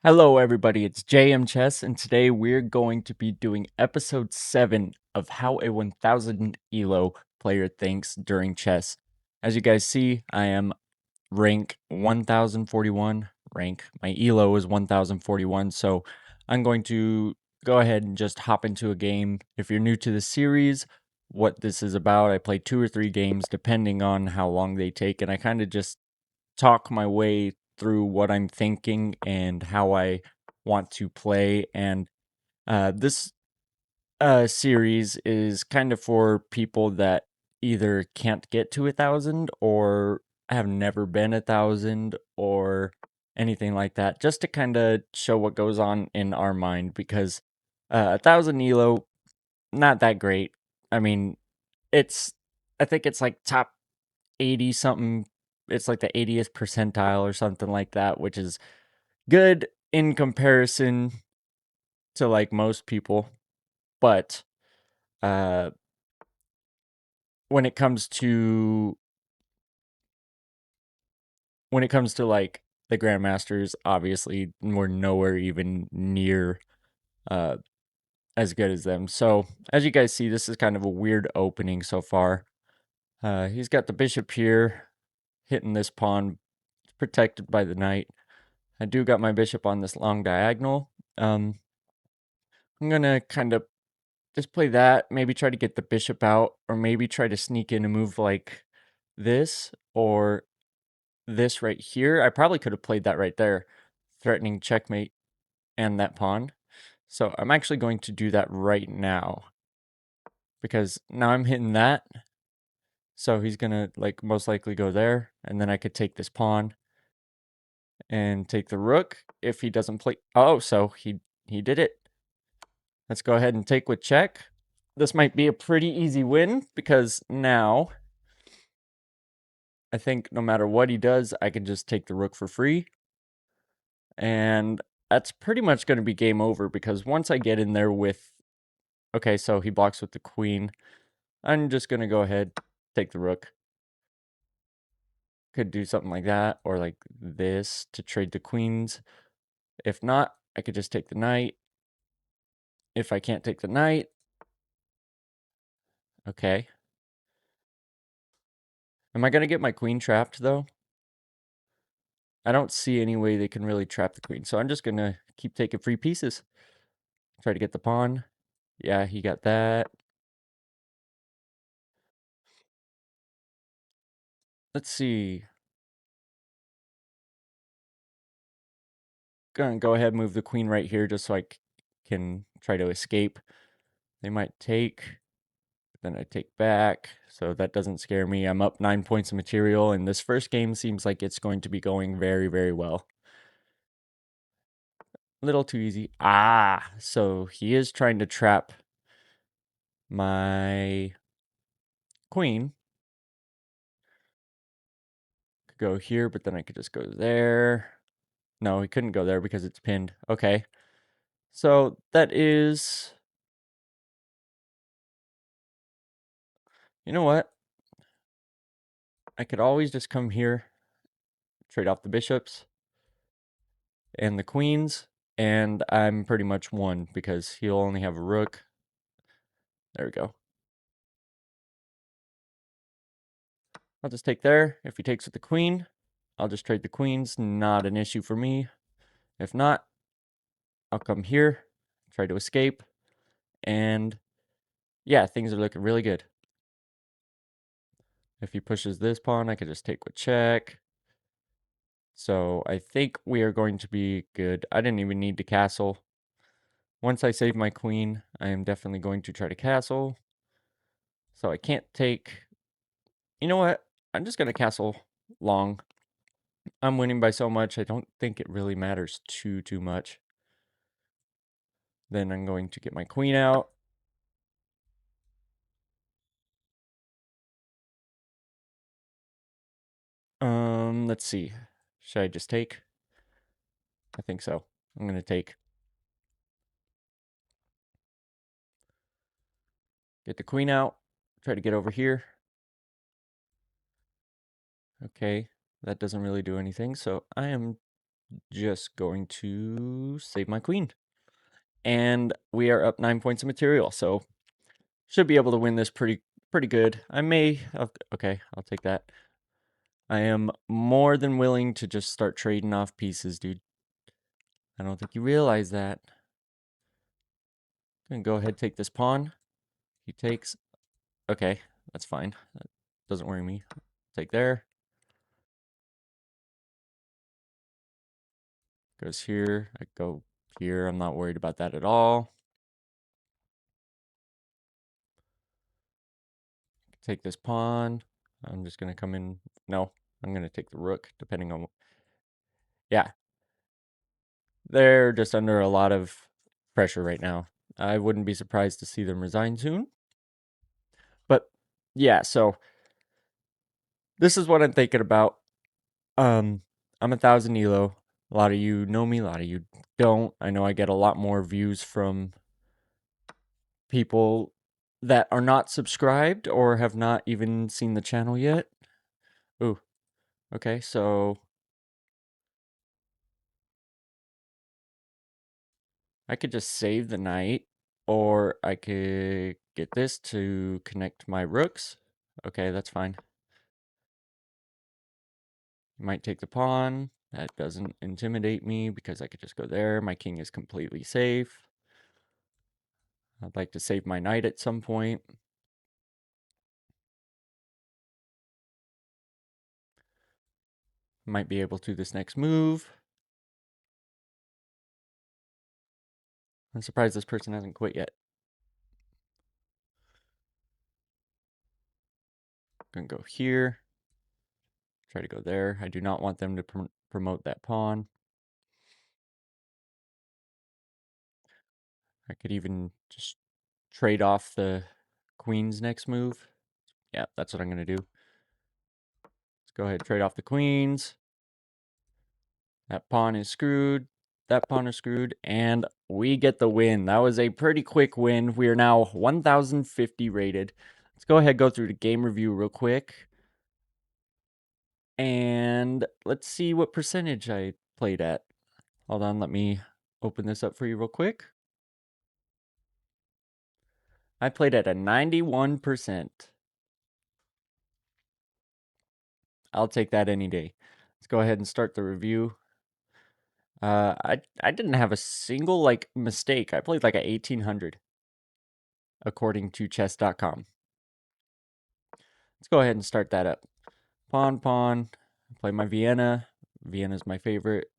Hello, everybody. It's JMChess, and today we're going to be doing episode 7 of How a 1000 ELO Player Thinks During Chess. As you guys see, I am rank 1041. My ELO is 1041, so I'm going to go ahead and just hop into a game. If you're new to the series, what this is about, I play 2 or 3 games depending on how long they take, and I kind of just talk my way through what I'm thinking and how I want to play. And this series is kind of for people that either can't get to 1,000 or have never been 1,000 or anything like that, just to kind of show what goes on in our mind, because 1,000 ELO, not that great. I mean, it's, I think it's like top 80 something. It's like the 80th percentile or something like that, which is good in comparison to like most people. But uh when it comes to like the grandmasters, obviously we're nowhere even near uh as good as them. So as you guys see, this is kind of a weird opening so far. He's got the bishop here hitting this pawn, protected by the knight. I do got my bishop on this long diagonal. I'm gonna kind of just play that, maybe try to get the bishop out, or maybe try to sneak in a move like this, or this right here. I probably could have played that right there, threatening checkmate and that pawn. So I'm actually going to do that right now, because now I'm hitting that. So he's gonna like most likely go there, and then I could take this pawn and take the rook if he doesn't play. Oh, so he did it. Let's go ahead and take with check. This might be a pretty easy win, because now I think no matter what he does, I can just take the rook for free. And that's pretty much going to be game over, because once I get in there with... Okay, so he blocks with the queen. I'm just going to go ahead, take the rook. Could do something like that, or like this to trade the queens. If not, I could just take the knight. If I can't take the knight... Okay. Am I going to get my queen trapped, though? I don't see any way they can really trap the queen, so I'm just going to keep taking free pieces. Try to get the pawn. Yeah, he got that. Let's see. Gonna go ahead and move the queen right here just so I can try to escape. They might take, then I take back, so that doesn't scare me. I'm up 9 points of material, and this first game seems like it's going to be going very, very well. A little too easy. Ah, so he is trying to trap my queen. Could go here, but then I could just go there. No, he couldn't go there because it's pinned. Okay. So that is... You know what? I could always just come here, trade off the bishops and the queens, and I'm pretty much won because he'll only have a rook. There we go. I'll just take there. If he takes with the queen, I'll just trade the queens. Not an issue for me. If not, I'll come here, try to escape, and yeah, things are looking really good. If he pushes this pawn, I could just take with check. So I think we are going to be good. I didn't even need to castle. Once I save my queen, I am definitely going to try to castle. So I can't take... You know what? I'm just going to castle long. I'm winning by so much, I don't think it really matters too much. Then I'm going to get my queen out. Let's see. Should I just take? I think so. I'm going to take. Get the queen out. Try to get over here. Okay, that doesn't really do anything, so I am just going to save my queen. And we are up 9 points of material, so should be able to win this pretty good. I may, okay, I'll take that. I am more than willing to just start trading off pieces, dude. I don't think you realize that. I'm gonna go ahead, take this pawn. He takes, okay, that's fine. That doesn't worry me. Take there. Goes here, I go here. I'm not worried about that at all. Take this pawn. I'm just gonna come in. No, I'm gonna take the rook, depending on. Yeah, they're just under a lot of pressure right now. I wouldn't be surprised to see them resign soon. But yeah, so this is what I'm thinking about. I'm 1,000 ELO. A lot of you know me, a lot of you don't. I know I get a lot more views from people that are not subscribed or have not even seen the channel yet. Ooh, okay, so I could just save the knight, or I could get this to connect my rooks. Okay, that's fine. Might take the pawn. That doesn't intimidate me because I could just go there. My king is completely safe. I'd like to save my knight at some point. Might be able to this next move. I'm surprised this person hasn't quit yet. Gonna go here. Try to go there. I do not want them to promote that pawn. I could even just trade off the queen's next move. Yeah, that's what I'm gonna do. Let's go ahead and trade off the queens. That pawn is screwed. That pawn is screwed. And we get the win. That was a pretty quick win. We are now 1,050 rated. Let's go ahead and go through the game review real quick. And let's see what percentage I played at. Hold on, let me open this up for you real quick. I played at a 91%. I'll take that any day. Let's go ahead and start the review. I didn't have a single like mistake. I played like a 1800 according to chess.com. Let's go ahead and start that up. Pawn, pawn. Play my Vienna. Vienna's my favorite.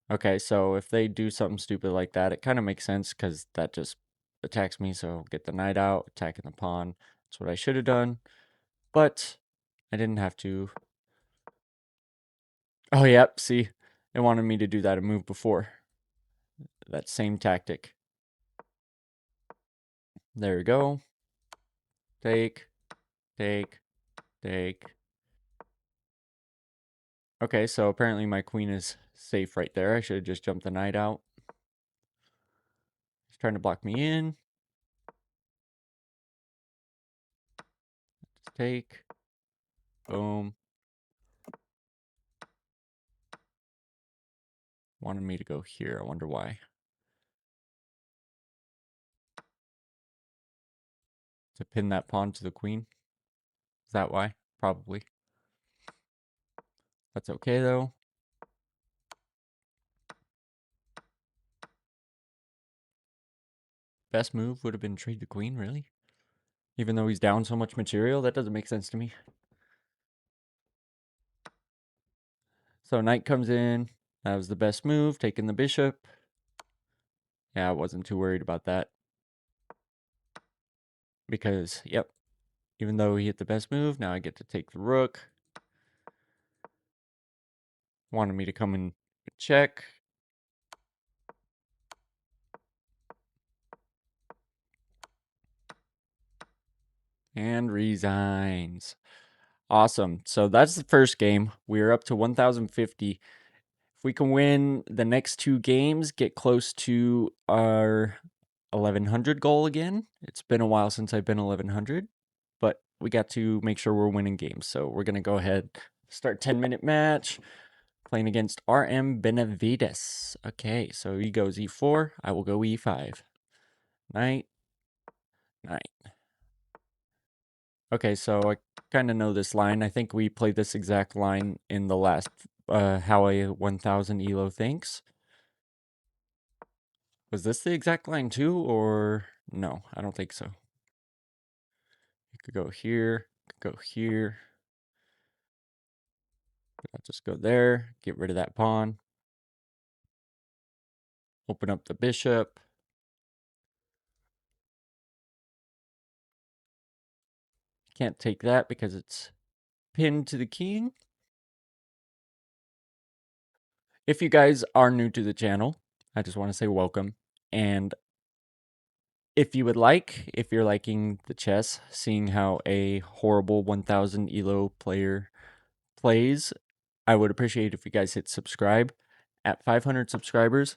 Okay, so if they do something stupid like that, it kind of makes sense because that just attacks me. So get the knight out, attacking the pawn. That's what I should have done. But I didn't have to. Oh, yep, see? It wanted me to do that a move before. That same tactic. There we go. Take, take, take. Okay, so apparently my queen is safe right there. I should have just jumped the knight out. He's trying to block me in. Just take. Boom. Wanted me to go here. I wonder why. To pin that pawn to the queen. Is that why? Probably. That's okay though. Best move would have been trade the queen, really? Even though he's down so much material, that doesn't make sense to me. So knight comes in. That was the best move, taking the bishop. Yeah, I wasn't too worried about that. Because, yep, even though he hit the best move, now I get to take the rook. Wanted me to come and check. And resigns. Awesome. So that's the first game. We're up to 1,050. If we can win the next two games, get close to our 1,100 goal again. It's been a while since I've been 1,100, but we got to make sure we're winning games. So we're going to go ahead, start 10-minute match. Playing against RM Benavides. Okay, so he goes E4. I will go E5. Knight. Knight. Okay, so I kind of know this line. I think we played this exact line in the last How a 1000 ELO Thinks. Was this the exact line too, or no? I don't think so. You could go here, could go here. I'll just go there, get rid of that pawn. Open up the bishop. Can't take that because it's pinned to the king. If you guys are new to the channel, I just want to say welcome. And if you would like, if you're liking the chess, seeing how a horrible 1000 ELO player plays, I would appreciate if you guys hit subscribe. At 500 subscribers,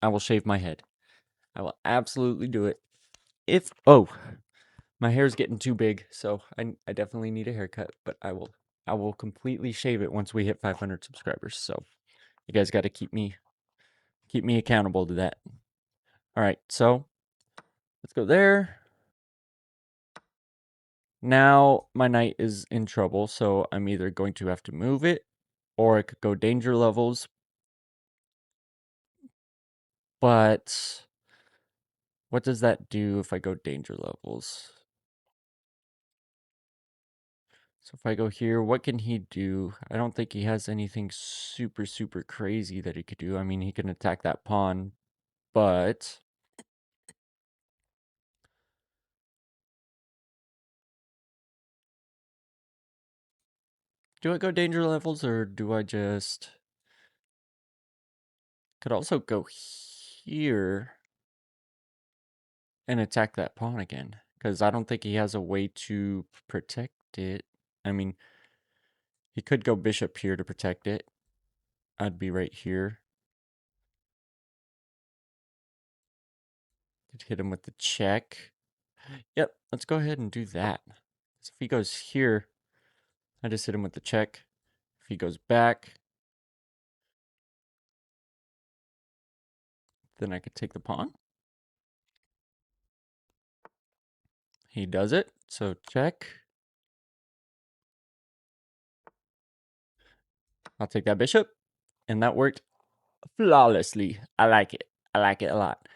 I will shave my head. I will absolutely do it. Oh, my hair's getting too big, so I definitely need a haircut, but I will completely shave it once we hit 500 subscribers. So you guys got to keep me accountable to that. All right, so let's go there. Now my knight is in trouble, so I'm either going to have to move it or I could go danger levels. But what does that do if I go danger levels? So if I go here, what can he do? I don't think he has anything super, super crazy that he could do. I mean, he can attack that pawn, but do I go danger levels or do I just... Could also go here and attack that pawn again, because I don't think he has a way to protect it. I mean, he could go bishop here to protect it. I'd be right here. Could hit him with the check. Yep, let's go ahead and do that. So if he goes here, I just hit him with the check. If he goes back, then I could take the pawn. He does it, so check. I'll take that bishop, and that worked flawlessly. I like it. I like it a lot.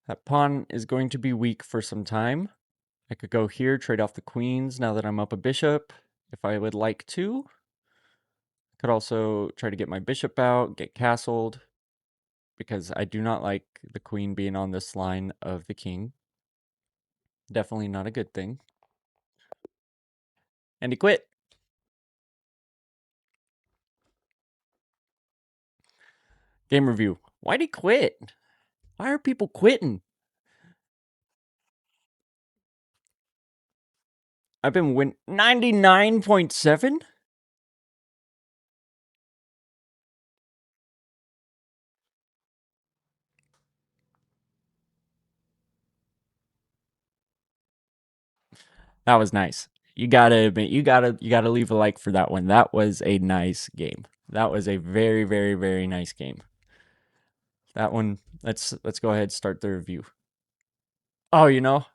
That pawn is going to be weak for some time. I could go here, trade off the queens now that I'm up a bishop, if I would like to. Could also try to get my bishop out, get castled, because I do not like the queen being on this line of the king. Definitely not a good thing. And he quit. Game review. Why'd he quit? Why are people quitting? I've been 99.7? That was nice. You gotta admit, you gotta leave a like for that one. That was a nice game. That was a very, very, very nice game. That one, let's go ahead and start the review. Oh,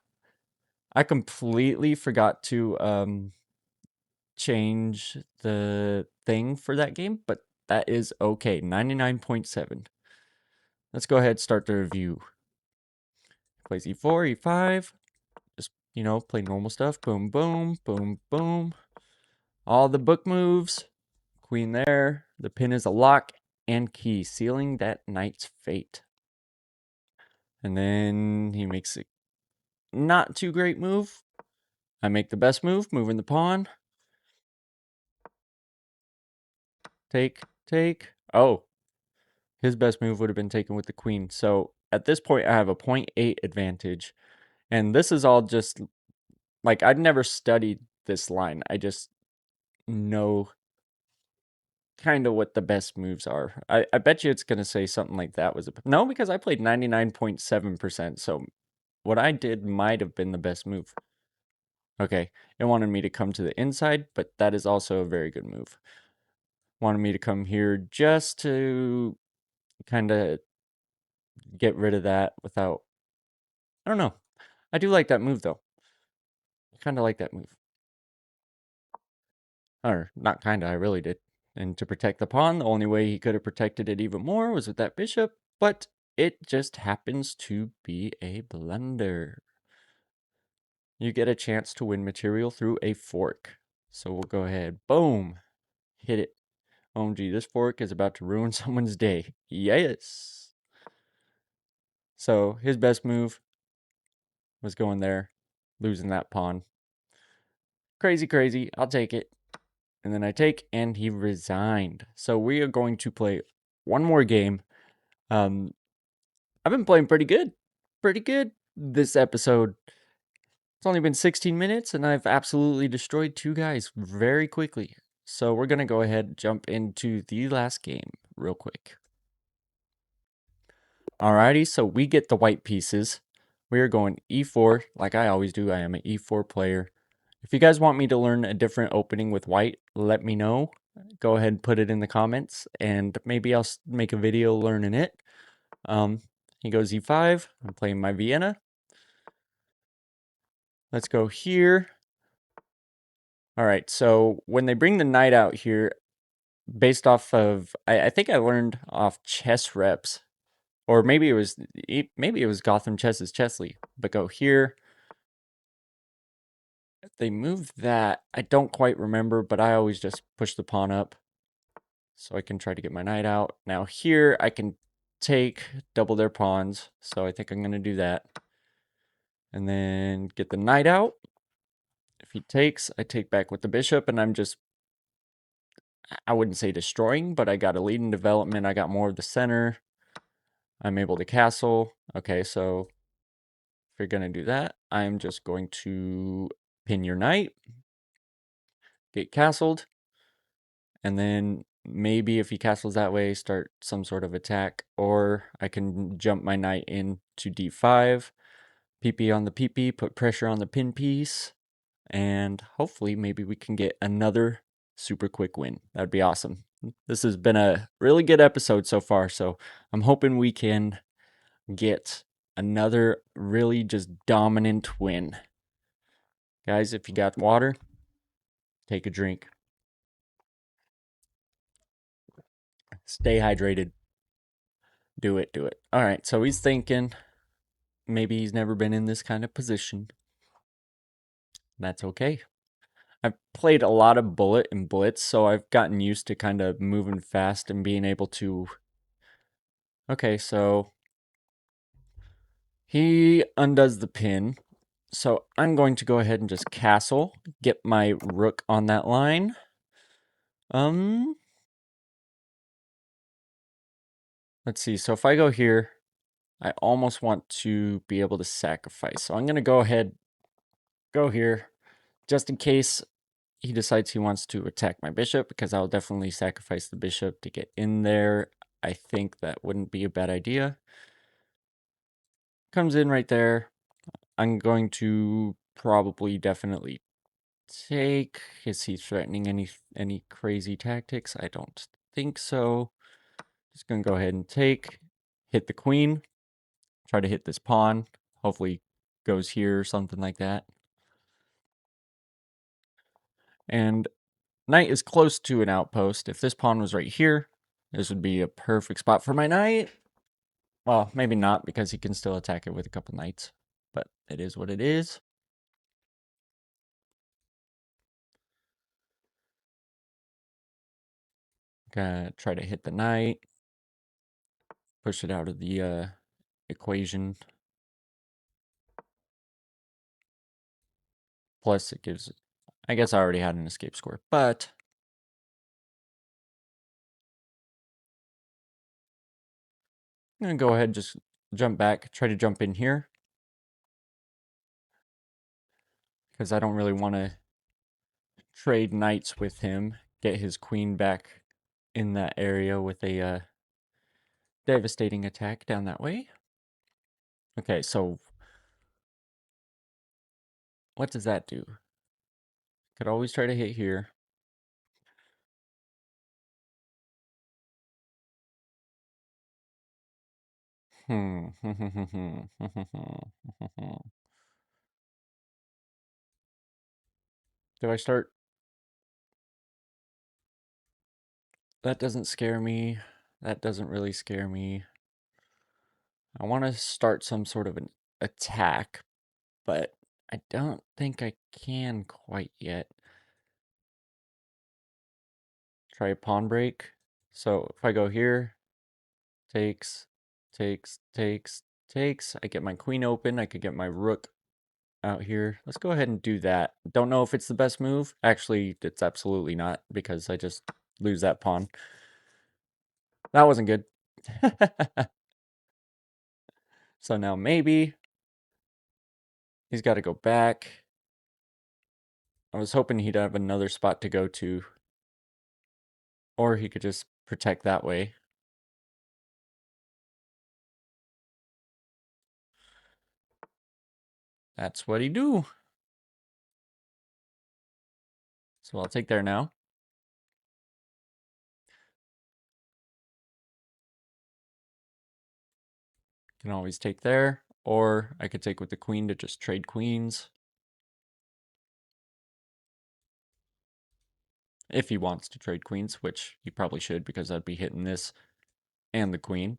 I completely forgot to change the thing for that game, but that is okay. 99.7. Let's go ahead and start the review. Plays E4, E5. Just, play normal stuff. Boom, boom, boom, boom. All the book moves. Queen there. The pin is a lock and key, sealing that knight's fate. And then he makes a not too great move. I make the best move, moving the pawn. Take, take. Oh, his best move would have been taken with the queen. So at this point, I have a 0.8 advantage. And this is all just, like, I'd never studied this line. I just know kind of what the best moves are. I bet you it's going to say something like that was no, because I played 99.7%. So what I did might have been the best move. Okay, it wanted me to come to the inside, but that is also a very good move. Wanted me to come here just to kind of get rid of that without... I don't know. I do like that move, though. I kind of like that move. Or, not kind of, I really did. And to protect the pawn, the only way he could have protected it even more was with that bishop, but it just happens to be a blunder. You get a chance to win material through a fork. So we'll go ahead. Boom. Hit it. OMG, this fork is about to ruin someone's day. Yes. So his best move was going there, losing that pawn. Crazy, crazy. I'll take it. And then I take, and he resigned. So we are going to play one more game. I've been playing pretty good. Pretty good this episode. It's only been 16 minutes, and I've absolutely destroyed two guys very quickly. So we're going to go ahead and jump into the last game real quick. Alrighty, so we get the white pieces. We are going e4, like I always do. I am an e4 player. If you guys want me to learn a different opening with white, let me know. Go ahead and put it in the comments, and maybe I'll make a video learning it. He goes e5. I'm playing my Vienna. Let's go here. All right, so when they bring the knight out here, based off of, I think I learned off chess reps, or maybe it was Gotham Chess's Chessly. But go here. If they move that, I don't quite remember, but I always just push the pawn up so I can try to get my knight out. Now here I can take double their pawns, so I think I'm going to do that. And then get the knight out. If he takes, I take back with the bishop, and I'm just, I wouldn't say destroying, but I got a lead in development. I got more of the center. I'm able to castle. Okay, so if you're going to do that, I'm just going to pin your knight, get castled, and then maybe if he castles that way, start some sort of attack, or I can jump my knight into d5, PP on the PP, put pressure on the pin piece, and hopefully maybe we can get another super quick win. That'd be awesome. This has been a really good episode so far, so I'm hoping we can get another really just dominant win. Guys, if you got water, take a drink. Stay hydrated. Do it, do it. All right, so he's thinking maybe he's never been in this kind of position. That's okay. I've played a lot of bullet and blitz, so I've gotten used to kind of moving fast and being able to... Okay, so he undoes the pin. So I'm going to go ahead and just castle, get my rook on that line. Let's see. So if I go here, I almost want to be able to sacrifice. So I'm going to go ahead, go here, just in case he decides he wants to attack my bishop, because I'll definitely sacrifice the bishop to get in there. I think that wouldn't be a bad idea. Comes in right there. I'm going to probably definitely take. Is he threatening any crazy tactics? I don't think so. Just gonna go ahead and take, hit the queen, try to hit this pawn. Hopefully goes here or something like that. And knight is close to an outpost. If this pawn was right here, this would be a perfect spot for my knight. Well, maybe not, because he can still attack it with a couple knights. But it is what it is. Gonna try to hit the knight. Push it out of the equation. Plus it gives... I guess I already had an escape score, but... I'm going to go ahead and just jump back, try to jump in here. Because I don't really want to trade knights with him, get his queen back in that area with a devastating attack down that way. Okay, so what does that do? Could always try to hit here. Do I start? That doesn't scare me. That doesn't really scare me. I want to start some sort of an attack, but I don't think I can quite yet. Try a pawn break. So if I go here, takes, takes, takes, takes. I get my queen open. I could get my rook out here. Let's go ahead and do that. Don't know if it's the best move. Actually, it's absolutely not because I just lose that pawn. That wasn't good. So now maybe he's got to go back. I was hoping he'd have another spot to go to. Or he could just protect that way. That's what he do. So I'll take there now. Can always take there. Or I could take with the queen to just trade queens. If he wants to trade queens, which he probably should because I'd be hitting this and the queen.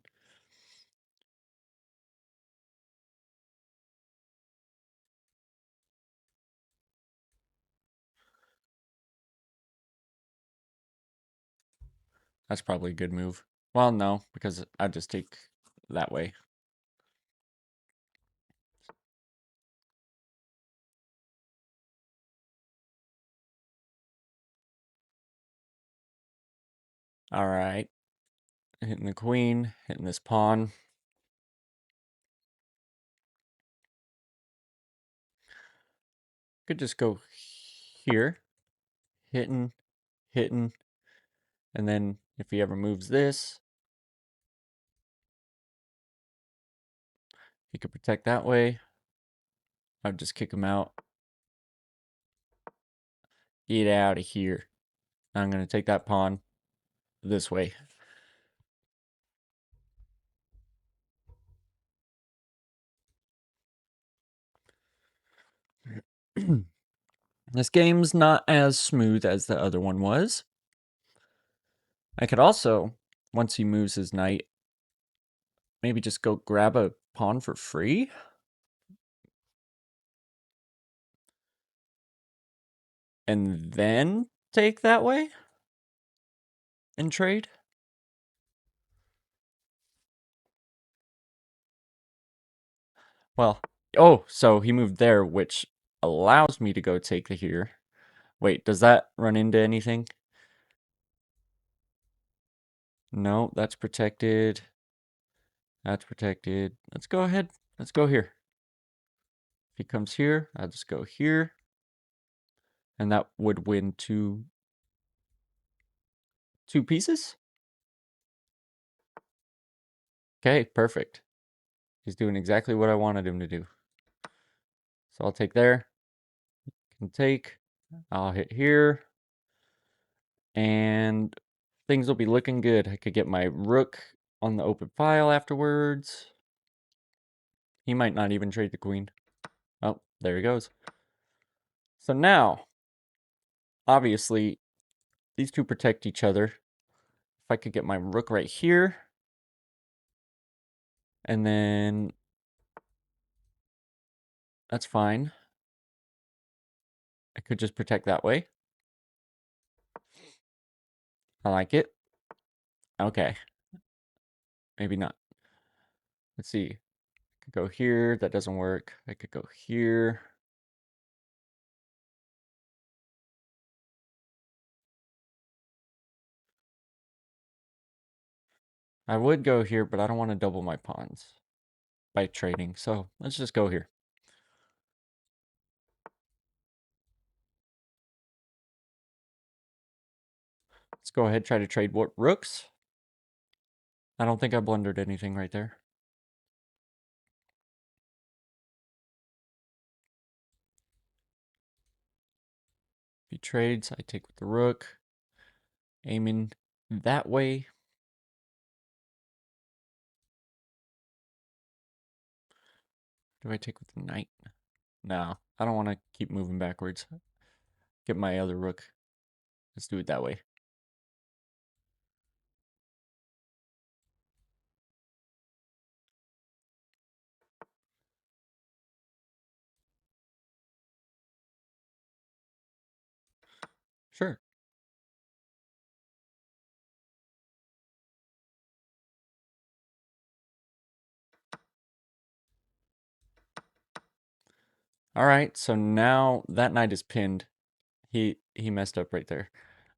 That's probably a good move. Well, no, because I'd just take that way. All right. Hitting the queen, hitting this pawn. Could just go here, hitting, hitting, and then if he ever moves this, he could protect that way. I'd just kick him out. Get out of here. I'm going to take that pawn this way. This game's not as smooth as the other one was. I could also, once he moves his knight, maybe just go grab a pawn for free. And then take that way and trade. Well, oh, so he moved there, which allows me to go take the here. Wait, does that run into anything? No, that's protected. That's protected. Let's go ahead. Let's go here. If he comes here, I'll just go here. And that would win two pieces. Okay, perfect. He's doing exactly what I wanted him to do. So I'll take there. Can take. I'll hit here. And things will be looking good. I could get my rook on the open file afterwards. He might not even trade the queen. Oh, there he goes. So now, obviously, these two protect each other. If I could get my rook right here, and then that's fine. I could just protect that way. I like it. Okay. Maybe not. Let's see. I could go here. That doesn't work. I could go here. I would go here, but I don't want to double my pawns by trading. So let's just go here. Let's go ahead, try to trade what rooks. I don't think I blundered anything right there. If he trades. I take with the rook, aiming that way. Do I take with the knight? No, I don't want to keep moving backwards. Get my other rook. Let's do it that way. Sure. All right, so now that knight is pinned. He messed up right there.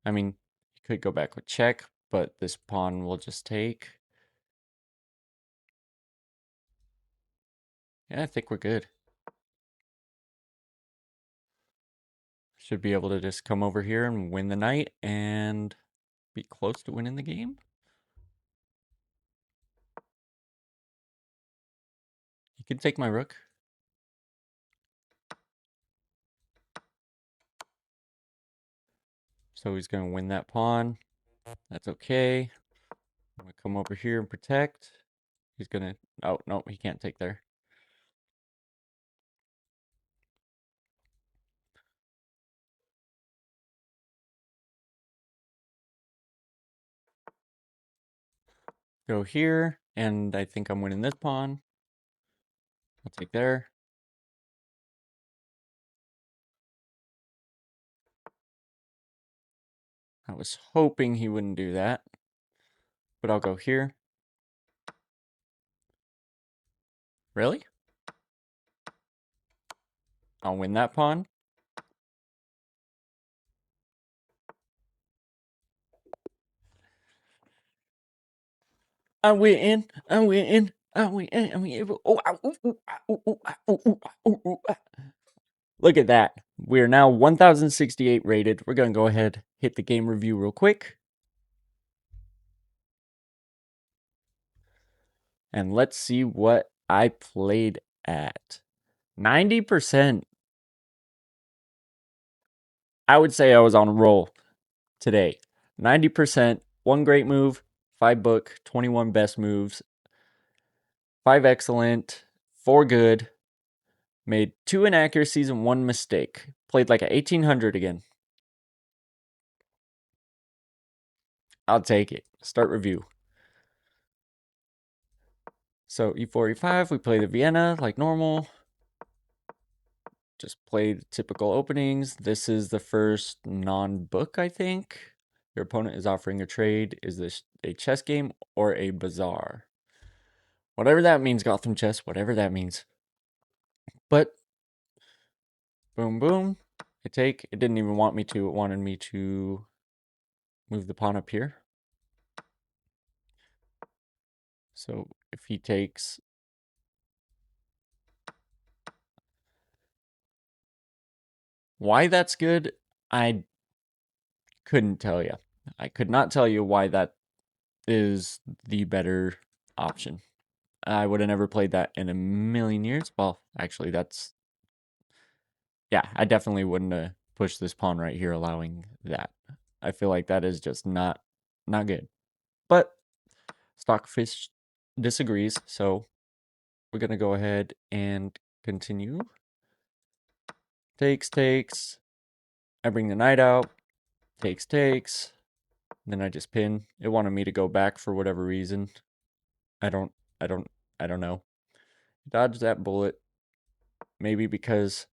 I mean, he could go back with check, but this pawn will just take. Yeah, I think we're good. Should be able to just come over here and win the knight and be close to winning the game. He can take my rook. So he's going to win that pawn. That's okay. I'm going to come over here and protect. He's going to... Oh, no, he can't take there. Go here, and I think I'm winning this pawn. I'll take there. I was hoping he wouldn't do that. But I'll go here. Really? I'll win that pawn. I win. I win. I win. I win. Look at that. We're now 1068 rated. We're going to go ahead, hit the game review real quick. And let's see what I played at. 90%. I would say I was on a roll today. 90%, 1 great move, 5 book, 21 best moves, 5 excellent, 4 good, made 2 inaccuracies and 1 mistake. Played like a 1800 again. I'll take it. Start review. So e4, e5, we play the Vienna like normal. Just played typical openings. This is the first non-book, I think. Your opponent is offering a trade. Is this a chess game or a bazaar? Whatever that means, Gotham Chess, whatever that means. But, boom, boom. I take. It didn't even want me to. It wanted me to move the pawn up here. So, if he takes... Why that's good, I couldn't tell you. I could not tell you why that is the better option. I would have never played that in a million years. Well, actually, that's... Yeah, I definitely wouldn't have pushed this pawn right here, allowing that. I feel like that is just not good. But Stockfish disagrees, so we're going to go ahead and continue. Takes, takes. I bring the knight out. Takes, takes. Then I just pin. It wanted me to go back for whatever reason. I don't know. Dodge that bullet. Maybe because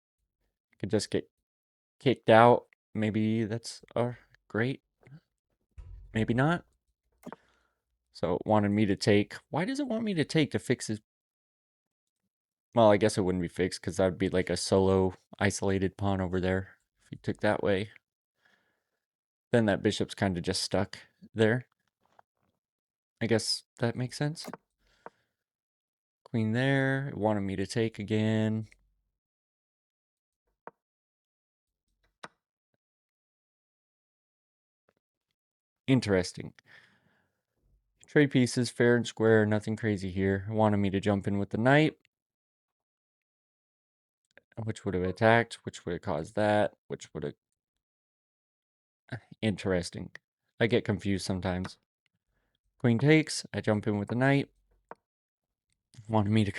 I could just get kicked out. Maybe that's great. Maybe not. So it wanted me to take. Why does it want me to take to fix his... Well, I guess it wouldn't be fixed because that would be like a solo isolated pawn over there if he took that way. Then that bishop's kind of just stuck there. I guess that makes sense. Queen there. It wanted me to take again. Interesting. Trade pieces, fair and square, nothing crazy here. It wanted me to jump in with the knight, which would have attacked, which would have caused that, which would have interesting. I get confused sometimes. Queen takes. I jump in with the knight. Wanted me to.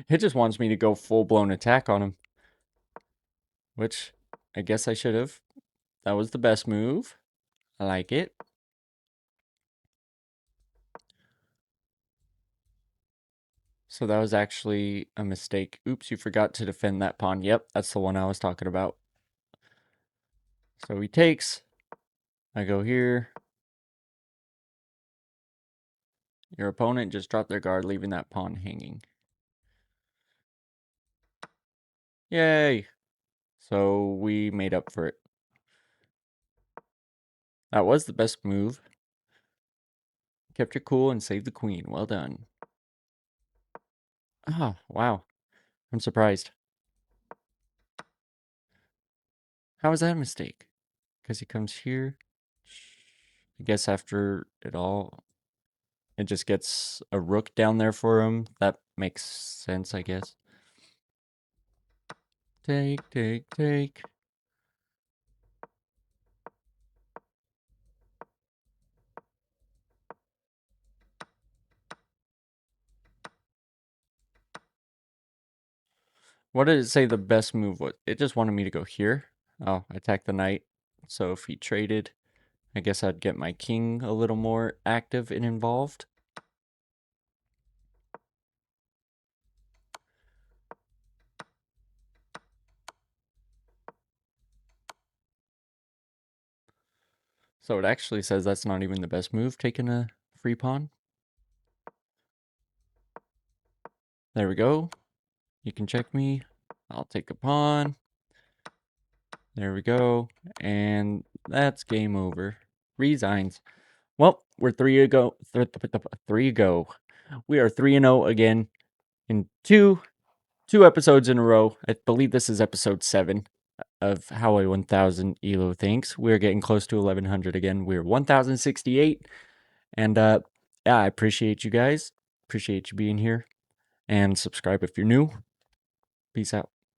It just wants me to go full-blown attack on him. Which I guess I should have. That was the best move. I like it. So that was actually a mistake. Oops, you forgot to defend that pawn. Yep, that's the one I was talking about. So he takes. I go here. Your opponent just dropped their guard, leaving that pawn hanging. Yay! So we made up for it. That was the best move. Kept your cool and saved the queen. Well done. Oh, wow. I'm surprised. How was that a mistake? Because he comes here. I guess after it all, it just gets a rook down there for him. That makes sense, I guess. Take, take, take. What did it say the best move was? It just wanted me to go here. Oh, attack the knight. So if he traded, I guess I'd get my king a little more active and involved. So it actually says that's not even the best move, taking a free pawn. There we go. You can check me. I'll take a pawn. There we go. And that's game over. Resigns. Well, we're 3-0. 3-0. We are 3-0 again in two episodes in a row. I believe this is episode 7 of How 1000 ELO Thinks. We're getting close to 1100 again. We're 1068. And yeah, I appreciate you guys. Appreciate you being here. And subscribe if you're new. Peace out.